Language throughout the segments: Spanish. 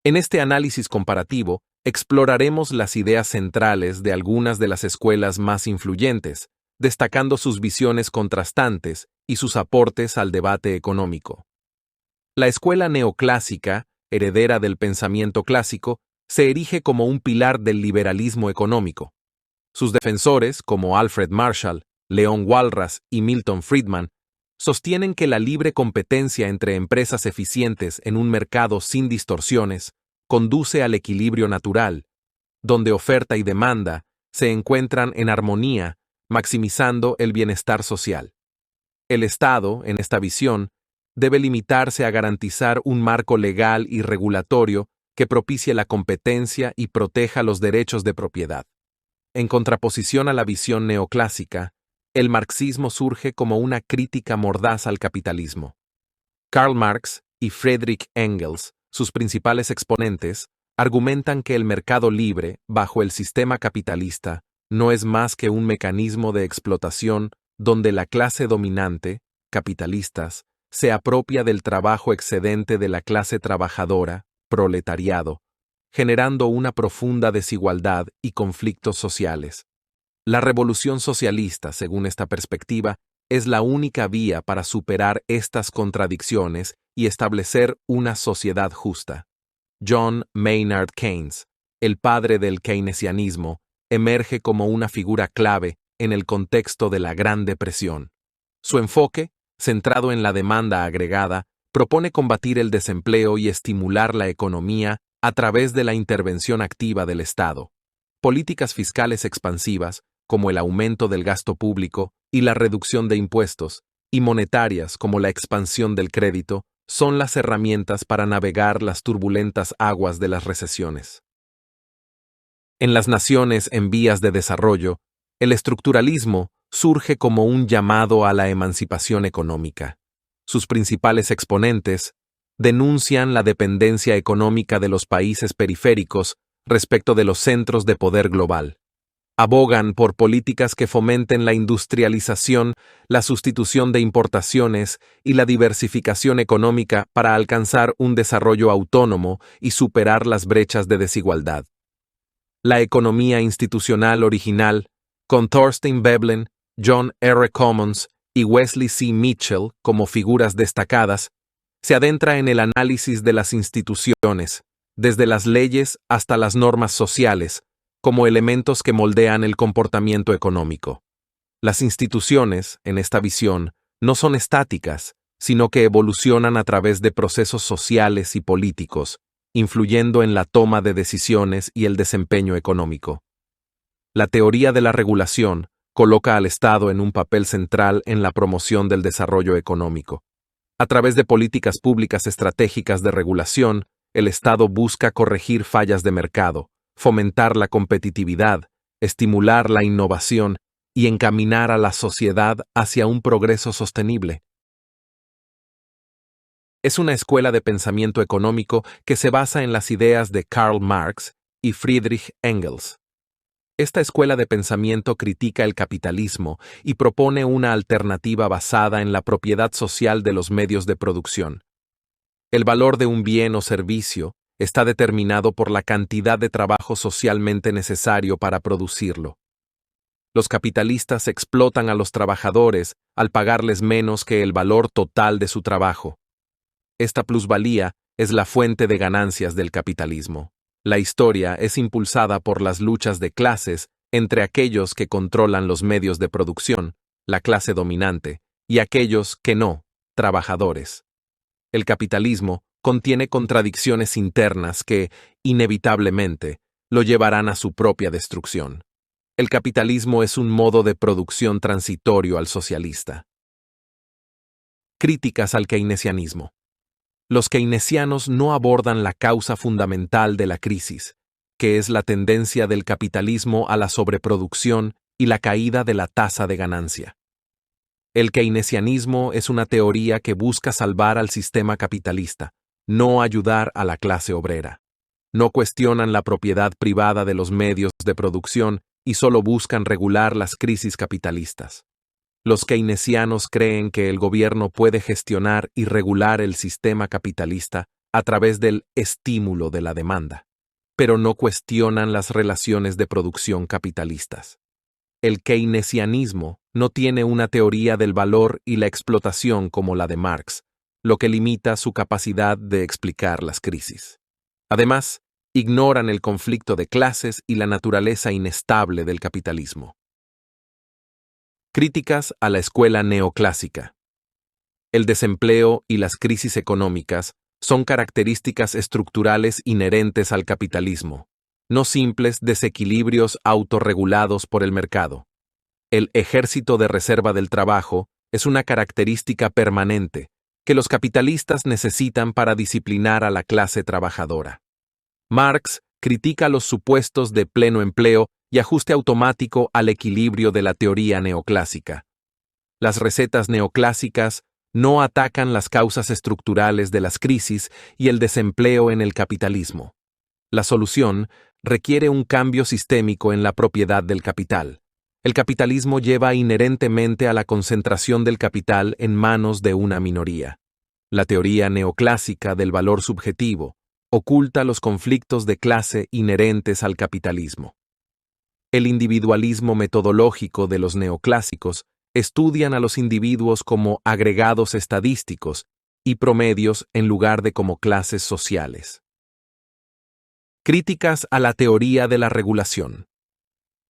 En este análisis comparativo, exploraremos las ideas centrales de algunas de las escuelas más influyentes, destacando sus visiones contrastantes y sus aportes al debate económico. La escuela neoclásica, heredera del pensamiento clásico, se erige como un pilar del liberalismo económico. Sus defensores, como Alfred Marshall, Leon Walras y Milton Friedman, sostienen que la libre competencia entre empresas eficientes en un mercado sin distorsiones conduce al equilibrio natural, donde oferta y demanda se encuentran en armonía, maximizando el bienestar social. El Estado, en esta visión, debe limitarse a garantizar un marco legal y regulatorio que propicie la competencia y proteja los derechos de propiedad. En contraposición a la visión neoclásica, el marxismo surge como una crítica mordaz al capitalismo. Karl Marx y Friedrich Engels, sus principales exponentes, argumentan que el mercado libre, bajo el sistema capitalista, no es más que un mecanismo de explotación donde la clase dominante, capitalistas, se apropia del trabajo excedente de la clase trabajadora, proletariado, generando una profunda desigualdad y conflictos sociales. La revolución socialista, según esta perspectiva, es la única vía para superar estas contradicciones y establecer una sociedad justa. John Maynard Keynes, el padre del keynesianismo, emerge como una figura clave en el contexto de la Gran Depresión. Su enfoque, centrado en la demanda agregada, propone combatir el desempleo y estimular la economía a través de la intervención activa del Estado. Políticas fiscales expansivas, como el aumento del gasto público y la reducción de impuestos, y monetarias como la expansión del crédito, son las herramientas para navegar las turbulentas aguas de las recesiones. En las naciones en vías de desarrollo, el estructuralismo surge como un llamado a la emancipación económica. Sus principales exponentes denuncian la dependencia económica de los países periféricos respecto de los centros de poder global. Abogan por políticas que fomenten la industrialización, la sustitución de importaciones y la diversificación económica para alcanzar un desarrollo autónomo y superar las brechas de desigualdad. La economía institucional original, con Thorstein Veblen, John R. Commons y Wesley C. Mitchell como figuras destacadas, se adentra en el análisis de las instituciones, desde las leyes hasta las normas sociales, como elementos que moldean el comportamiento económico. Las instituciones, en esta visión, no son estáticas, sino que evolucionan a través de procesos sociales y políticos, influyendo en la toma de decisiones y el desempeño económico. La teoría de la regulación coloca al Estado en un papel central en la promoción del desarrollo económico. A través de políticas públicas estratégicas de regulación, el Estado busca corregir fallas de mercado, fomentar la competitividad, estimular la innovación y encaminar a la sociedad hacia un progreso sostenible. Es una escuela de pensamiento económico que se basa en las ideas de Karl Marx y Friedrich Engels. Esta escuela de pensamiento critica el capitalismo y propone una alternativa basada en la propiedad social de los medios de producción. El valor de un bien o servicio está determinado por la cantidad de trabajo socialmente necesario para producirlo. Los capitalistas explotan a los trabajadores al pagarles menos que el valor total de su trabajo. Esta plusvalía es la fuente de ganancias del capitalismo. La historia es impulsada por las luchas de clases entre aquellos que controlan los medios de producción, la clase dominante, y aquellos que no, trabajadores. El capitalismo contiene contradicciones internas que, inevitablemente, lo llevarán a su propia destrucción. El capitalismo es un modo de producción transitorio al socialista. Críticas al keynesianismo. Los keynesianos no abordan la causa fundamental de la crisis, que es la tendencia del capitalismo a la sobreproducción y la caída de la tasa de ganancia. El keynesianismo es una teoría que busca salvar al sistema capitalista, no ayudar a la clase obrera. No cuestionan la propiedad privada de los medios de producción y solo buscan regular las crisis capitalistas. Los keynesianos creen que el gobierno puede gestionar y regular el sistema capitalista a través del estímulo de la demanda, pero no cuestionan las relaciones de producción capitalistas. El keynesianismo no tiene una teoría del valor y la explotación como la de Marx, lo que limita su capacidad de explicar las crisis. Además, ignoran el conflicto de clases y la naturaleza inestable del capitalismo. Críticas a la escuela neoclásica. El desempleo y las crisis económicas son características estructurales inherentes al capitalismo, no simples desequilibrios autorregulados por el mercado. El ejército de reserva del trabajo es una característica permanente que los capitalistas necesitan para disciplinar a la clase trabajadora. Marx critica los supuestos de pleno empleo y ajuste automático al equilibrio de la teoría neoclásica. Las recetas neoclásicas no atacan las causas estructurales de las crisis y el desempleo en el capitalismo. La solución requiere un cambio sistémico en la propiedad del capital. El capitalismo lleva inherentemente a la concentración del capital en manos de una minoría. La teoría neoclásica del valor subjetivo oculta los conflictos de clase inherentes al capitalismo. El individualismo metodológico de los neoclásicos estudian a los individuos como agregados estadísticos y promedios en lugar de como clases sociales. Críticas a la teoría de la regulación.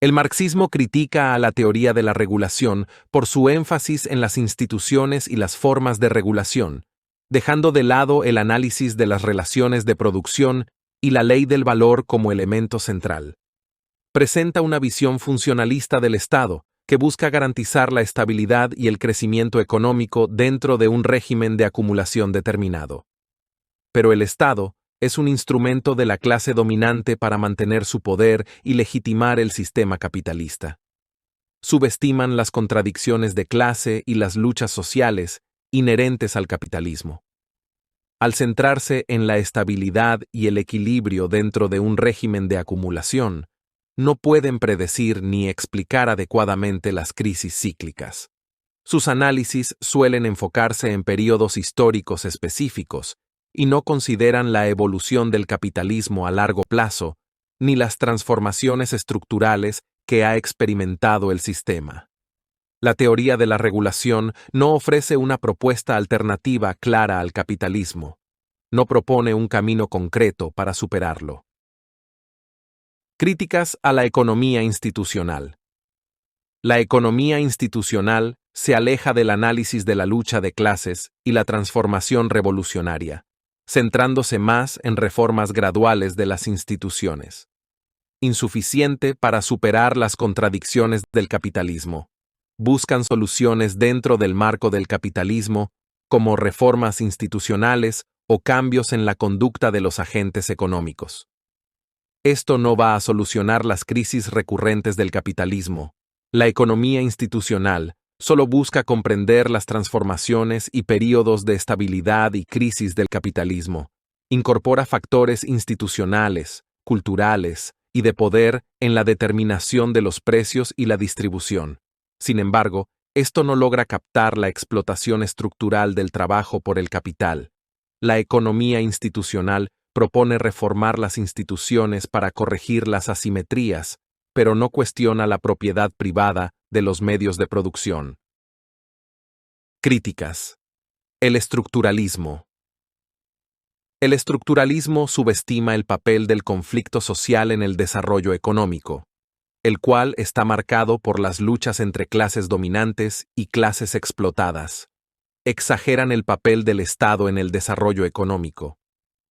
El marxismo critica a la teoría de la regulación por su énfasis en las instituciones y las formas de regulación, dejando de lado el análisis de las relaciones de producción y la ley del valor como elemento central. Presenta una visión funcionalista del Estado, que busca garantizar la estabilidad y el crecimiento económico dentro de un régimen de acumulación determinado. Pero el Estado es un instrumento de la clase dominante para mantener su poder y legitimar el sistema capitalista. Subestiman las contradicciones de clase y las luchas sociales inherentes al capitalismo. Al centrarse en la estabilidad y el equilibrio dentro de un régimen de acumulación, no pueden predecir ni explicar adecuadamente las crisis cíclicas. Sus análisis suelen enfocarse en períodos históricos específicos y no consideran la evolución del capitalismo a largo plazo ni las transformaciones estructurales que ha experimentado el sistema. La teoría de la regulación no ofrece una propuesta alternativa clara al capitalismo. No propone un camino concreto para superarlo. Críticas a la economía institucional. La economía institucional se aleja del análisis de la lucha de clases y la transformación revolucionaria, centrándose más en reformas graduales de las instituciones. Insuficiente para superar las contradicciones del capitalismo. Buscan soluciones dentro del marco del capitalismo, como reformas institucionales o cambios en la conducta de los agentes económicos. Esto no va a solucionar las crisis recurrentes del capitalismo. La economía institucional solo busca comprender las transformaciones y períodos de estabilidad y crisis del capitalismo. Incorpora factores institucionales, culturales y de poder en la determinación de los precios y la distribución. Sin embargo, esto no logra captar la explotación estructural del trabajo por el capital. La economía institucional propone reformar las instituciones para corregir las asimetrías, pero no cuestiona la propiedad privada de los medios de producción. Críticas. El estructuralismo. El estructuralismo subestima el papel del conflicto social en el desarrollo económico, el cual está marcado por las luchas entre clases dominantes y clases explotadas. Exageran el papel del Estado en el desarrollo económico.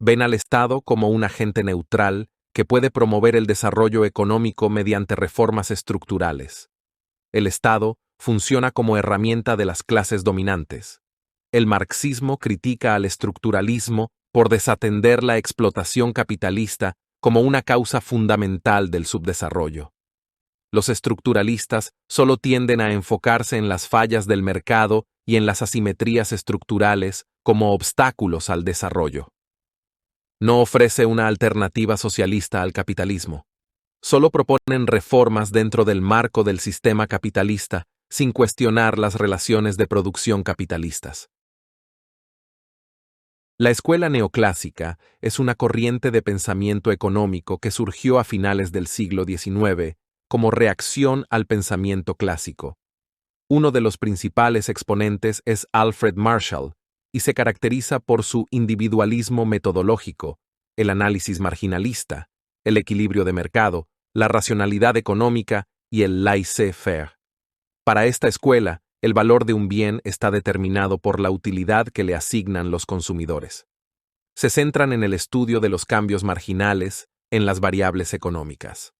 Ven al Estado como un agente neutral que puede promover el desarrollo económico mediante reformas estructurales. El Estado funciona como herramienta de las clases dominantes. El marxismo critica al estructuralismo por desatender la explotación capitalista como una causa fundamental del subdesarrollo. Los estructuralistas solo tienden a enfocarse en las fallas del mercado y en las asimetrías estructurales como obstáculos al desarrollo. No ofrece una alternativa socialista al capitalismo. Solo proponen reformas dentro del marco del sistema capitalista, sin cuestionar las relaciones de producción capitalistas. La escuela neoclásica es una corriente de pensamiento económico que surgió a finales del siglo XIX como reacción al pensamiento clásico. Uno de los principales exponentes es Alfred Marshall, y se caracteriza por su individualismo metodológico, el análisis marginalista, el equilibrio de mercado, la racionalidad económica y el laissez-faire. Para esta escuela, el valor de un bien está determinado por la utilidad que le asignan los consumidores. Se centran en el estudio de los cambios marginales en las variables económicas.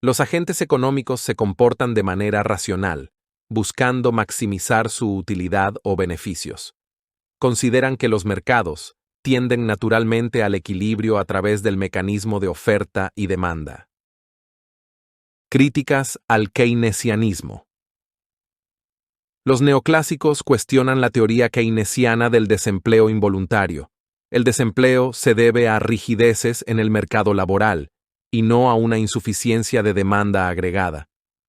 Los agentes económicos se comportan de manera racional, buscando maximizar su utilidad o beneficios. Consideran que los mercados tienden naturalmente al equilibrio a través del mecanismo de oferta y demanda. Críticas al keynesianismo. Los neoclásicos cuestionan la teoría keynesiana del desempleo involuntario. El desempleo se debe a rigideces en el mercado laboral, y no a una insuficiencia de demanda agregada.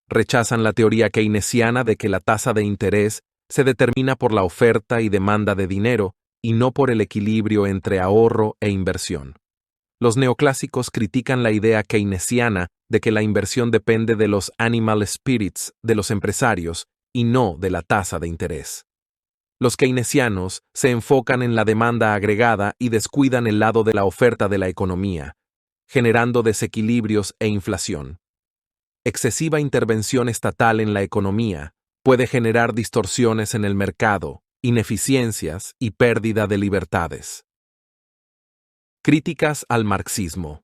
Rechazan la teoría keynesiana de que la tasa de interés se determina por la oferta y demanda de dinero y no por el equilibrio entre ahorro e inversión. Los neoclásicos critican la idea keynesiana de que la inversión depende de los animal spirits de los empresarios y no de la tasa de interés. Los keynesianos se enfocan en la demanda agregada y descuidan el lado de la oferta de la economía, generando desequilibrios e inflación. Excesiva intervención estatal en la economía puede generar distorsiones en el mercado, ineficiencias y pérdida de libertades. Críticas al marxismo.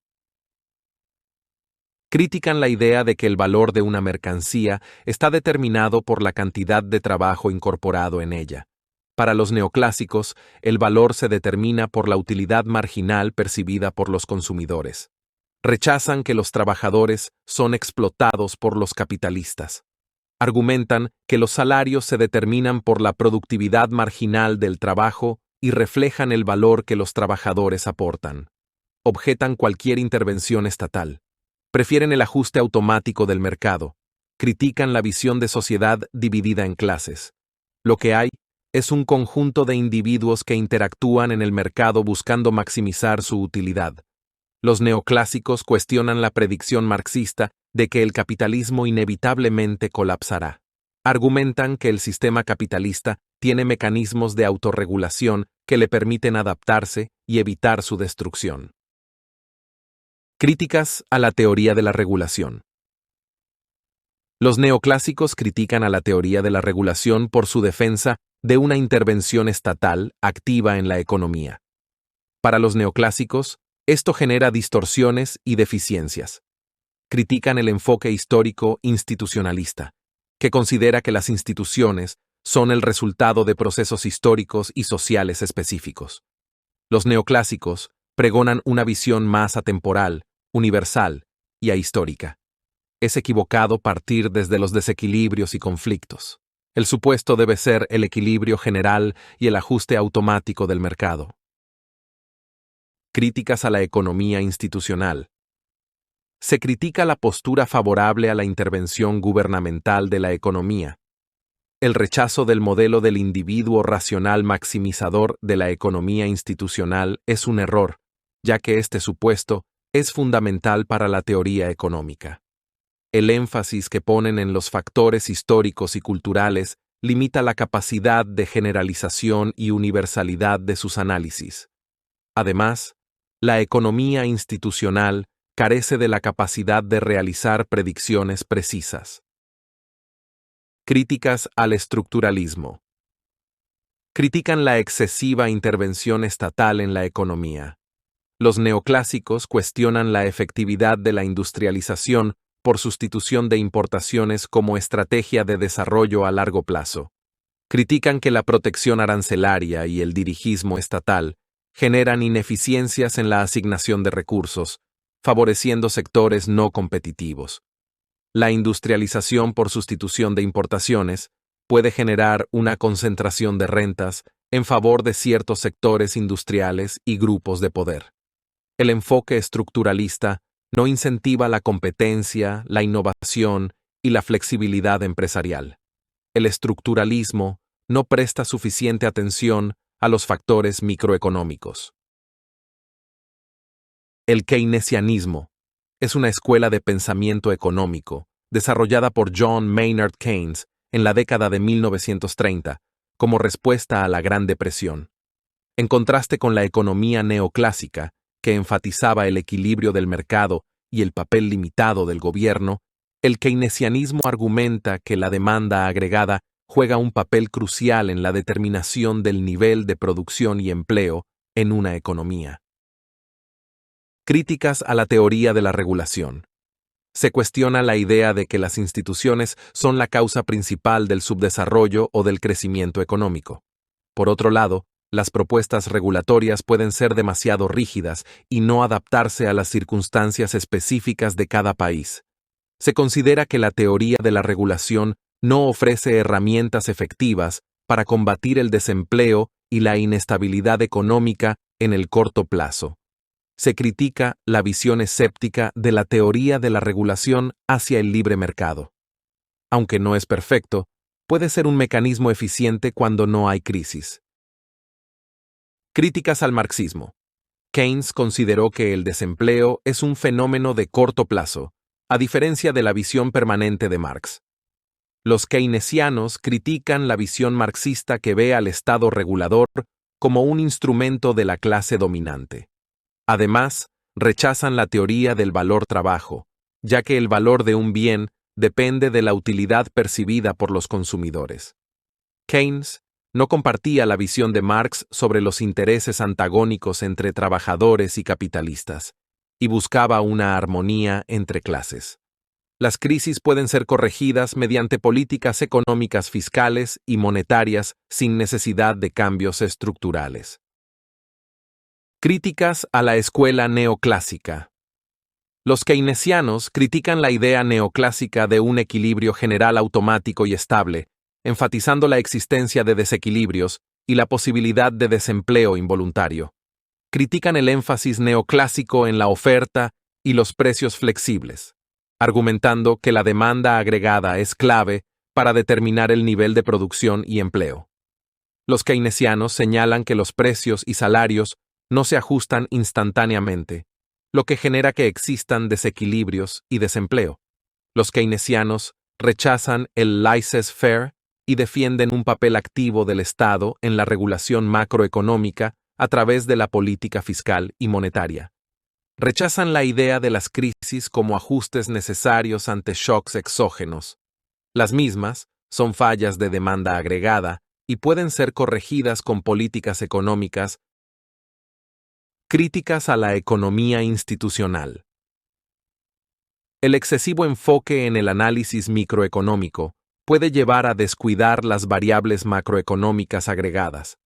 Critican la idea de que el valor de una mercancía está determinado por la cantidad de trabajo incorporado en ella. Para los neoclásicos, el valor se determina por la utilidad marginal percibida por los consumidores. Rechazan que los trabajadores son explotados por los capitalistas. Argumentan que los salarios se determinan por la productividad marginal del trabajo y reflejan el valor que los trabajadores aportan. Objetan cualquier intervención estatal. Prefieren el ajuste automático del mercado. Critican la visión de sociedad dividida en clases. Lo que hay es un conjunto de individuos que interactúan en el mercado buscando maximizar su utilidad. Los neoclásicos cuestionan la predicción marxista de que el capitalismo inevitablemente colapsará. Argumentan que el sistema capitalista tiene mecanismos de autorregulación que le permiten adaptarse y evitar su destrucción. Críticas a la teoría de la regulación. Los neoclásicos critican a la teoría de la regulación por su defensa de una intervención estatal activa en la economía. Para los neoclásicos, esto genera distorsiones y deficiencias. Critican el enfoque histórico institucionalista, que considera que las instituciones son el resultado de procesos históricos y sociales específicos. Los neoclásicos pregonan una visión más atemporal, universal y ahistórica. Es equivocado partir desde los desequilibrios y conflictos. El supuesto debe ser el equilibrio general y el ajuste automático del mercado. Críticas a la economía institucional. Se critica la postura favorable a la intervención gubernamental de la economía. El rechazo del modelo del individuo racional maximizador de la economía institucional es un error, ya que este supuesto es fundamental para la teoría económica. El énfasis que ponen en los factores históricos y culturales limita la capacidad de generalización y universalidad de sus análisis. Además, la economía institucional carece de la capacidad de realizar predicciones precisas. Críticas al estructuralismo. Critican la excesiva intervención estatal en la economía. Los neoclásicos cuestionan la efectividad de la industrialización por sustitución de importaciones como estrategia de desarrollo a largo plazo. Critican que la protección arancelaria y el dirigismo estatal generan ineficiencias en la asignación de recursos, favoreciendo sectores no competitivos. La industrialización por sustitución de importaciones puede generar una concentración de rentas en favor de ciertos sectores industriales y grupos de poder. El enfoque estructuralista no incentiva la competencia, la innovación y la flexibilidad empresarial. El estructuralismo no presta suficiente atención a los factores microeconómicos. El keynesianismo es una escuela de pensamiento económico desarrollada por John Maynard Keynes en la década de 1930 como respuesta a la Gran Depresión. En contraste con la economía neoclásica, que enfatizaba el equilibrio del mercado y el papel limitado del gobierno, el keynesianismo argumenta que la demanda agregada juega un papel crucial en la determinación del nivel de producción y empleo en una economía. Críticas a la teoría de la regulación. Se cuestiona la idea de que las instituciones son la causa principal del subdesarrollo o del crecimiento económico. Por otro lado, las propuestas regulatorias pueden ser demasiado rígidas y no adaptarse a las circunstancias específicas de cada país. Se considera que la teoría de la regulación no ofrece herramientas efectivas para combatir el desempleo y la inestabilidad económica en el corto plazo. Se critica la visión escéptica de la teoría de la regulación hacia el libre mercado. Aunque no es perfecto, puede ser un mecanismo eficiente cuando no hay crisis. Críticas al marxismo. Keynes consideró que el desempleo es un fenómeno de corto plazo, a diferencia de la visión permanente de Marx. Los keynesianos critican la visión marxista que ve al Estado regulador como un instrumento de la clase dominante. Además, rechazan la teoría del valor trabajo, ya que el valor de un bien depende de la utilidad percibida por los consumidores. Keynes no compartía la visión de Marx sobre los intereses antagónicos entre trabajadores y capitalistas, y buscaba una armonía entre clases. Las crisis pueden ser corregidas mediante políticas económicas fiscales y monetarias sin necesidad de cambios estructurales. Críticas a la escuela neoclásica. Los keynesianos critican la idea neoclásica de un equilibrio general automático y estable, enfatizando la existencia de desequilibrios y la posibilidad de desempleo involuntario. Critican el énfasis neoclásico en la oferta y los precios flexibles, argumentando que la demanda agregada es clave para determinar el nivel de producción y empleo. Los keynesianos señalan que los precios y salarios no se ajustan instantáneamente, lo que genera que existan desequilibrios y desempleo. Los keynesianos rechazan el laissez-faire y defienden un papel activo del Estado en la regulación macroeconómica a través de la política fiscal y monetaria. Rechazan la idea de las crisis como ajustes necesarios ante shocks exógenos. Las mismas son fallas de demanda agregada y pueden ser corregidas con políticas económicas. Críticas a la economía institucional. El excesivo enfoque en el análisis microeconómico puede llevar a descuidar las variables macroeconómicas agregadas.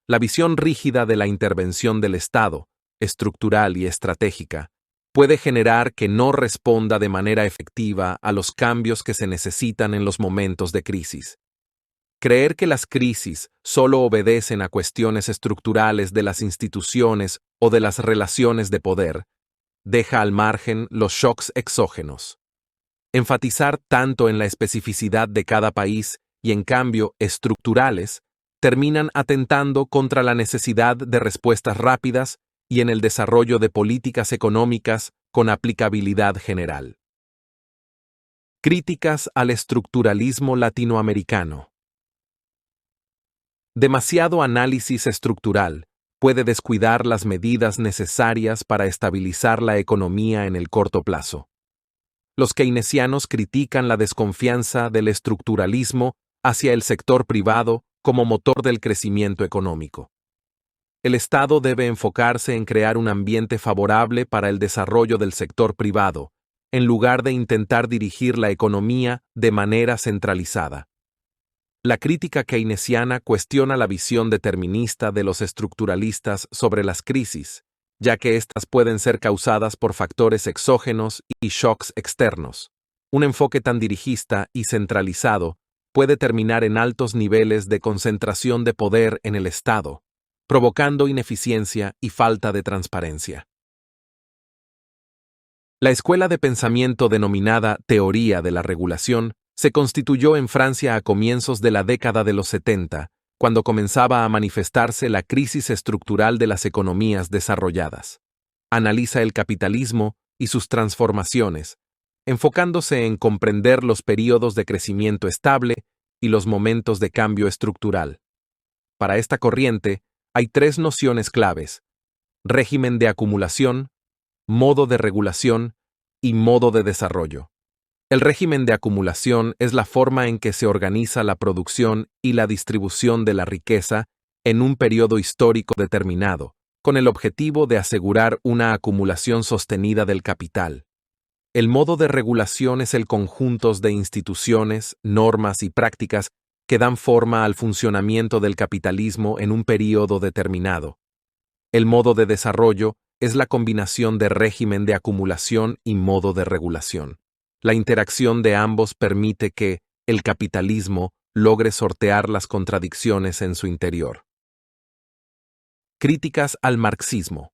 La visión rígida de la intervención del Estado, estructural y estratégica, puede generar que no responda de manera efectiva a los cambios que se necesitan en los momentos de crisis. Creer que las crisis solo obedecen a cuestiones estructurales de las instituciones o de las relaciones de poder, deja al margen los shocks exógenos. Enfatizar tanto en la especificidad de cada país y en cambio estructurales, terminan atentando contra la necesidad de respuestas rápidas y en el desarrollo de políticas económicas con aplicabilidad general. Críticas al estructuralismo latinoamericano. Demasiado análisis estructural puede descuidar las medidas necesarias para estabilizar la economía en el corto plazo. Los keynesianos critican la desconfianza del estructuralismo hacia el sector privado como motor del crecimiento económico. El Estado debe enfocarse en crear un ambiente favorable para el desarrollo del sector privado, en lugar de intentar dirigir la economía de manera centralizada. La crítica keynesiana cuestiona la visión determinista de los estructuralistas sobre las crisis, ya que éstas pueden ser causadas por factores exógenos y shocks externos. Un enfoque tan dirigista y centralizado puede terminar en altos niveles de concentración de poder en el Estado, provocando ineficiencia y falta de transparencia. La escuela de pensamiento denominada teoría de la regulación se constituyó en Francia a comienzos de la década de los 70 cuando comenzaba a manifestarse la crisis estructural de las economías desarrolladas. Analiza el capitalismo y sus transformaciones, enfocándose en comprender los períodos de crecimiento estable y los momentos de cambio estructural. Para esta corriente, hay tres nociones claves: régimen de acumulación, modo de regulación y modo de desarrollo. El régimen de acumulación es la forma en que se organiza la producción y la distribución de la riqueza en un periodo histórico determinado, con el objetivo de asegurar una acumulación sostenida del capital. El modo de regulación es el conjunto de instituciones, normas y prácticas que dan forma al funcionamiento del capitalismo en un periodo determinado. El modo de desarrollo es la combinación de régimen de acumulación y modo de regulación. La interacción de ambos permite que el capitalismo logre sortear las contradicciones en su interior. Críticas al marxismo.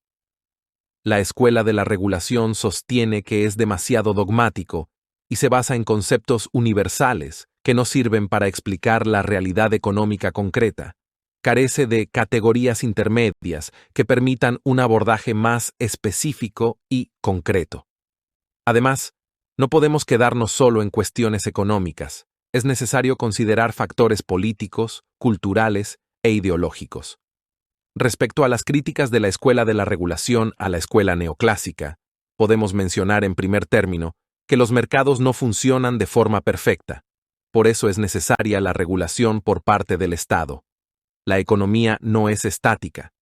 La escuela de la regulación sostiene que es demasiado dogmático y se basa en conceptos universales que no sirven para explicar la realidad económica concreta. Carece de categorías intermedias que permitan un abordaje más específico y concreto. Además, no podemos quedarnos solo en cuestiones económicas. Es necesario considerar factores políticos, culturales e ideológicos. Respecto a las críticas de la escuela de la regulación a la escuela neoclásica, podemos mencionar en primer término que los mercados no funcionan de forma perfecta. Por eso es necesaria la regulación por parte del Estado. La economía no es estática.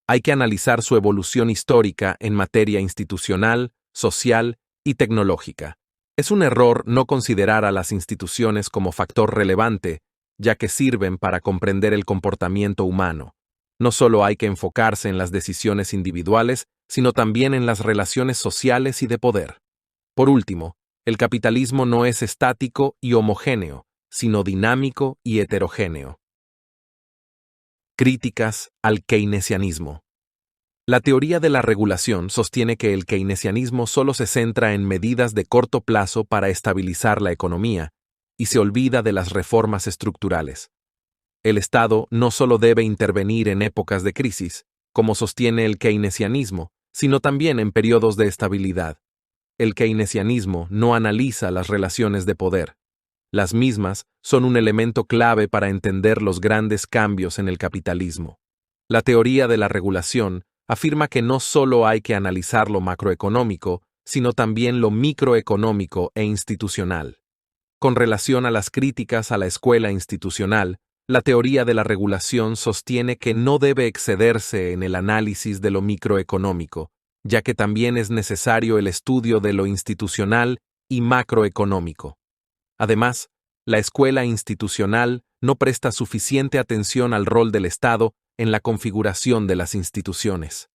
Hay que analizar su evolución histórica en materia institucional, social y tecnológica. Es un error no considerar a las instituciones como factor relevante, ya que sirven para comprender el comportamiento humano. No solo hay que enfocarse en las decisiones individuales, sino también en las relaciones sociales y de poder. Por último, el capitalismo no es estático y homogéneo, sino dinámico y heterogéneo. Críticas al keynesianismo. La teoría de la regulación sostiene que el keynesianismo solo se centra en medidas de corto plazo para estabilizar la economía y se olvida de las reformas estructurales. El Estado no solo debe intervenir en épocas de crisis, como sostiene el keynesianismo, sino también en periodos de estabilidad. El keynesianismo no analiza las relaciones de poder. Las mismas son un elemento clave para entender los grandes cambios en el capitalismo. La teoría de la regulación afirma que no solo hay que analizar lo macroeconómico, sino también lo microeconómico e institucional. Con relación a las críticas a la escuela institucional, la teoría de la regulación sostiene que no debe excederse en el análisis de lo microeconómico, ya que también es necesario el estudio de lo institucional y macroeconómico. Además, la escuela institucional no presta suficiente atención al rol del Estado en la configuración de las instituciones.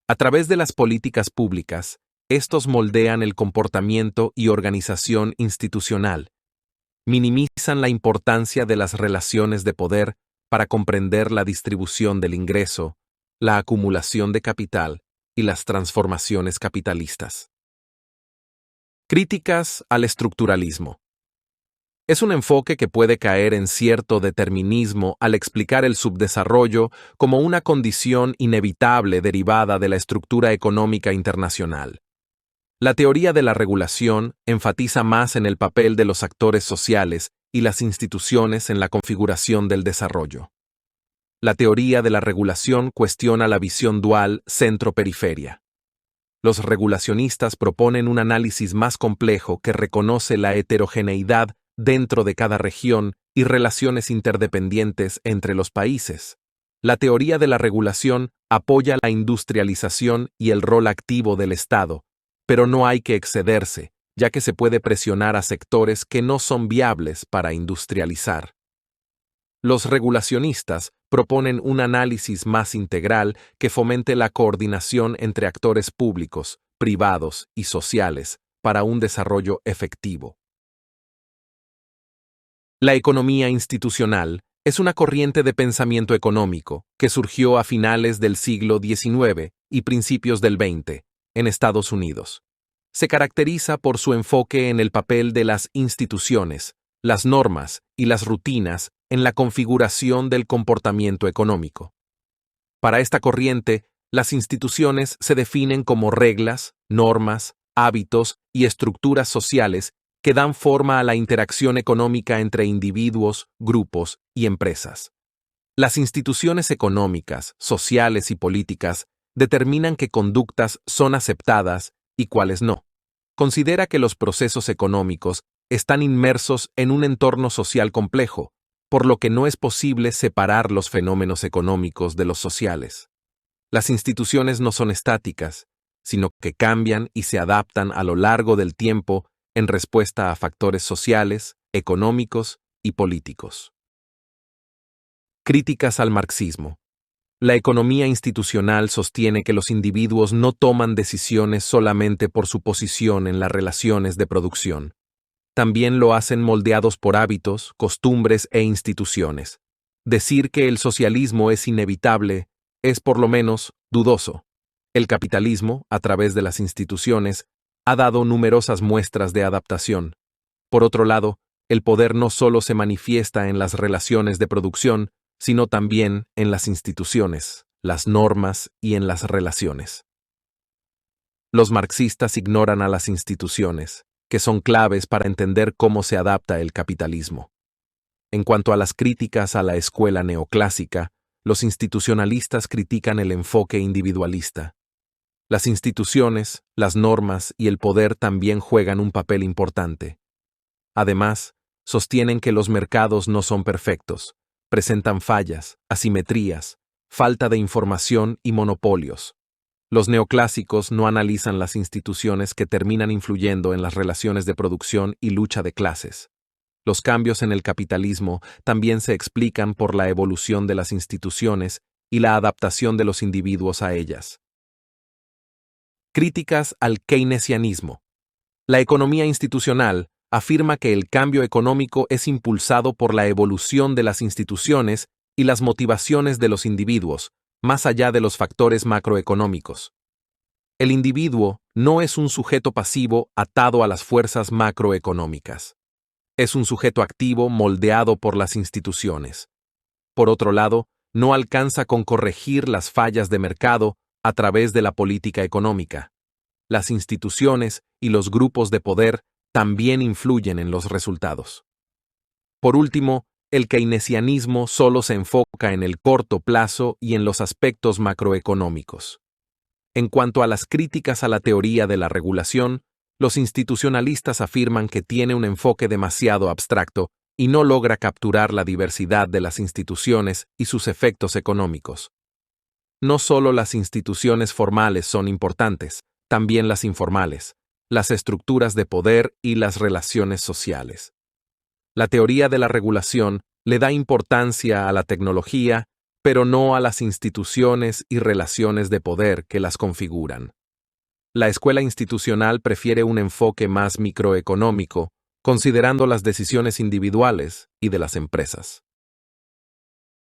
A través de las políticas públicas, estos moldean el comportamiento y organización institucional. Minimizan la importancia de las relaciones de poder para comprender la distribución del ingreso, la acumulación de capital y las transformaciones capitalistas. Críticas al estructuralismo. Es un enfoque que puede caer en cierto determinismo al explicar el subdesarrollo como una condición inevitable derivada de la estructura económica internacional. La teoría de la regulación enfatiza más en el papel de los actores sociales y las instituciones en la configuración del desarrollo. La teoría de la regulación cuestiona la visión dual centro-periferia. Los regulacionistas proponen un análisis más complejo que reconoce la heterogeneidad dentro de cada región y relaciones interdependientes entre los países. La teoría de la regulación apoya la industrialización y el rol activo del Estado, pero no hay que excederse, ya que se puede presionar a sectores que no son viables para industrializar. Los regulacionistas proponen un análisis más integral que fomente la coordinación entre actores públicos, privados y sociales para un desarrollo efectivo. La economía institucional es una corriente de pensamiento económico que surgió a finales del siglo XIX y principios del XX en Estados Unidos. Se caracteriza por su enfoque en el papel de las instituciones, las normas y las rutinas en la configuración del comportamiento económico. Para esta corriente, las instituciones se definen como reglas, normas, hábitos y estructuras sociales que dan forma a la interacción económica entre individuos, grupos y empresas. Las instituciones económicas, sociales y políticas determinan qué conductas son aceptadas y cuáles no. Considera que los procesos económicos están inmersos en un entorno social complejo, por lo que no es posible separar los fenómenos económicos de los sociales. Las instituciones no son estáticas, sino que cambian y se adaptan a lo largo del tiempo en respuesta a factores sociales, económicos y políticos. Críticas al marxismo. La economía institucional sostiene que los individuos no toman decisiones solamente por su posición en las relaciones de producción. También lo hacen moldeados por hábitos, costumbres e instituciones. Decir que el socialismo es inevitable es por lo menos dudoso. El capitalismo, a través de las instituciones, ha dado numerosas muestras de adaptación. Por otro lado, el poder no solo se manifiesta en las relaciones de producción, sino también en las instituciones, las normas y en las relaciones. Los marxistas ignoran a las instituciones, que son claves para entender cómo se adapta el capitalismo. En cuanto a las críticas a la escuela neoclásica, los institucionalistas critican el enfoque individualista. Las instituciones, las normas y el poder también juegan un papel importante. Además, sostienen que los mercados no son perfectos, presentan fallas, asimetrías, falta de información y monopolios. Los neoclásicos no analizan las instituciones que terminan influyendo en las relaciones de producción y lucha de clases. Los cambios en el capitalismo también se explican por la evolución de las instituciones y la adaptación de los individuos a ellas. Críticas al keynesianismo. La economía institucional afirma que el cambio económico es impulsado por la evolución de las instituciones y las motivaciones de los individuos, más allá de los factores macroeconómicos. El individuo no es un sujeto pasivo atado a las fuerzas macroeconómicas. Es un sujeto activo moldeado por las instituciones. Por otro lado, no alcanza con corregir las fallas de mercado a través de la política económica. Las instituciones y los grupos de poder también influyen en los resultados. Por último, el keynesianismo solo se enfoca en el corto plazo y en los aspectos macroeconómicos. En cuanto a las críticas a la teoría de la regulación, los institucionalistas afirman que tiene un enfoque demasiado abstracto y no logra capturar la diversidad de las instituciones y sus efectos económicos. No solo las instituciones formales son importantes, también las informales, las estructuras de poder y las relaciones sociales. La teoría de la regulación le da importancia a la tecnología, pero no a las instituciones y relaciones de poder que las configuran. La escuela institucional prefiere un enfoque más microeconómico, considerando las decisiones individuales y de las empresas.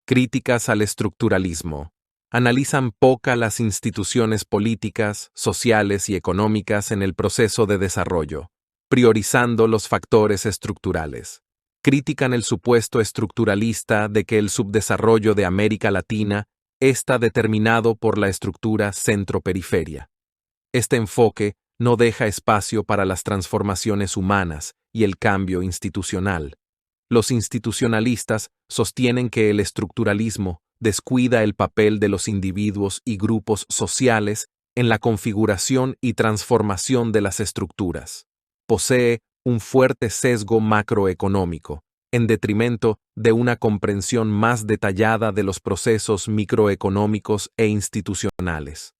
Críticas al estructuralismo. Analizan poco las instituciones políticas, sociales y económicas en el proceso de desarrollo, priorizando los factores estructurales. Critican el supuesto estructuralista de que el subdesarrollo de América Latina está determinado por la estructura centro-periferia. Este enfoque no deja espacio para las transformaciones humanas y el cambio institucional. Los institucionalistas sostienen que el estructuralismo descuida el papel de los individuos y grupos sociales en la configuración y transformación de las estructuras. Posee un fuerte sesgo macroeconómico, en detrimento de una comprensión más detallada de los procesos microeconómicos e institucionales.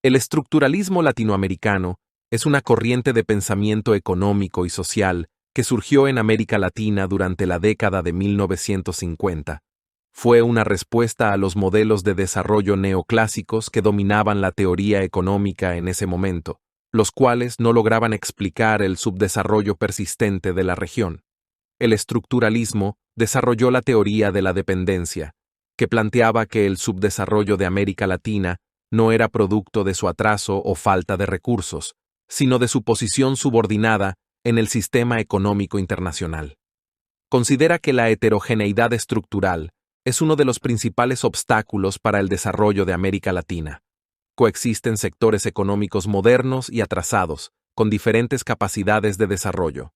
El estructuralismo latinoamericano es una corriente de pensamiento económico y social que surgió en América Latina durante la década de 1950. Fue una respuesta a los modelos de desarrollo neoclásicos que dominaban la teoría económica en ese momento, los cuales no lograban explicar el subdesarrollo persistente de la región. El estructuralismo desarrolló la teoría de la dependencia, que planteaba que el subdesarrollo de América Latina no era producto de su atraso o falta de recursos, sino de su posición subordinada en el sistema económico internacional. considera que la heterogeneidad estructural es uno de los principales obstáculos para el desarrollo de América Latina. Coexisten sectores económicos modernos y atrasados, con diferentes capacidades de desarrollo.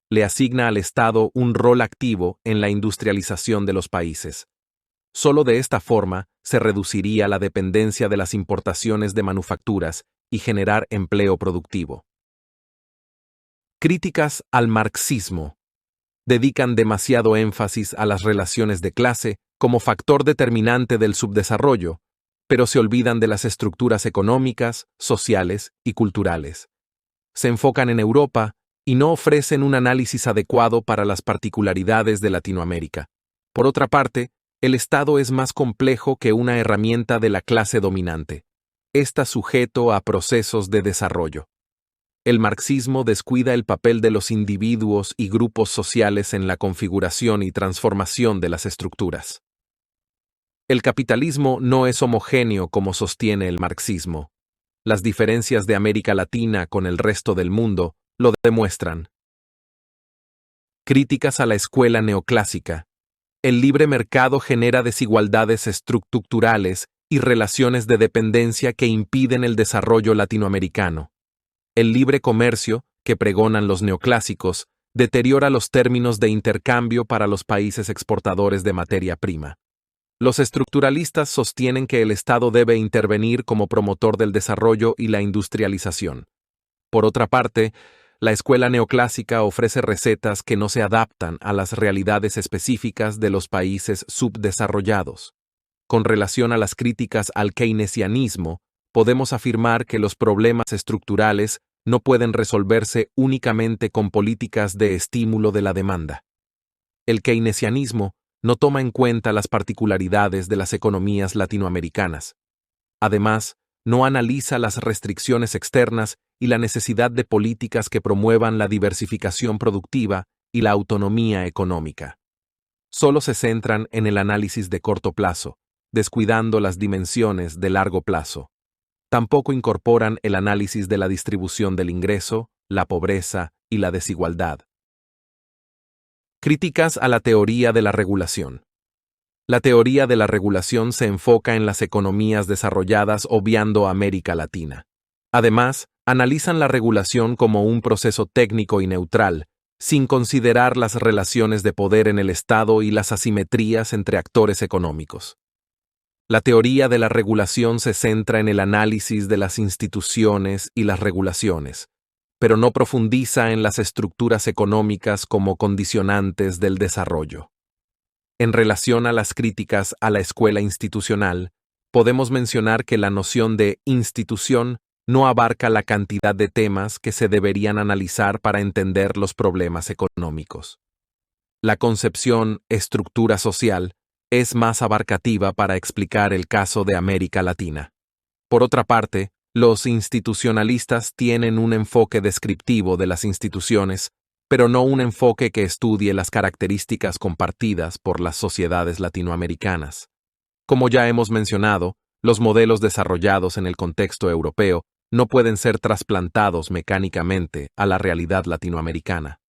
Le asigna al Estado un rol activo en la industrialización de los países. Solo de esta forma se reduciría la dependencia de las importaciones de manufacturas y generar empleo productivo. Críticas al marxismo. Dedican demasiado énfasis a las relaciones de clase como factor determinante del subdesarrollo, pero se olvidan de las estructuras económicas, sociales y culturales. Se enfocan en Europa y no ofrecen un análisis adecuado para las particularidades de Latinoamérica. Por otra parte, el Estado es más complejo que una herramienta de la clase dominante. Está sujeto a procesos de desarrollo. El marxismo descuida el papel de los individuos y grupos sociales en la configuración y transformación de las estructuras. El capitalismo no es homogéneo como sostiene el marxismo. Las diferencias de América Latina con el resto del mundo lo demuestran. Críticas a la escuela neoclásica. El libre mercado genera desigualdades estructurales y relaciones de dependencia que impiden el desarrollo latinoamericano. El libre comercio, que pregonan los neoclásicos, deteriora los términos de intercambio para los países exportadores de materia prima. Los estructuralistas sostienen que el Estado debe intervenir como promotor del desarrollo y la industrialización. Por otra parte, la escuela neoclásica ofrece recetas que no se adaptan a las realidades específicas de los países subdesarrollados. Con relación a las críticas al keynesianismo, podemos afirmar que los problemas estructurales no pueden resolverse únicamente con políticas de estímulo de la demanda. El keynesianismo no toma en cuenta las particularidades de las economías latinoamericanas. Además, no analiza las restricciones externas y la necesidad de políticas que promuevan la diversificación productiva y la autonomía económica. Solo se centran en el análisis de corto plazo, descuidando las dimensiones de largo plazo. Tampoco incorporan el análisis de la distribución del ingreso, la pobreza y la desigualdad. Críticas a la teoría de la regulación. La teoría de la regulación se enfoca en las economías desarrolladas obviando a América Latina. Además, analizan la regulación como un proceso técnico y neutral, sin considerar las relaciones de poder en el Estado y las asimetrías entre actores económicos. La teoría de la regulación se centra en el análisis de las instituciones y las regulaciones, pero no profundiza en las estructuras económicas como condicionantes del desarrollo. En relación a las críticas a la escuela institucional, podemos mencionar que la noción de institución no abarca la cantidad de temas que se deberían analizar para entender los problemas económicos. La concepción estructura social es más abarcativa para explicar el caso de América Latina. Por otra parte, los institucionalistas tienen un enfoque descriptivo de las instituciones, pero no un enfoque que estudie las características compartidas por las sociedades latinoamericanas. Como ya hemos mencionado, los modelos desarrollados en el contexto europeo no pueden ser trasplantados mecánicamente a la realidad latinoamericana.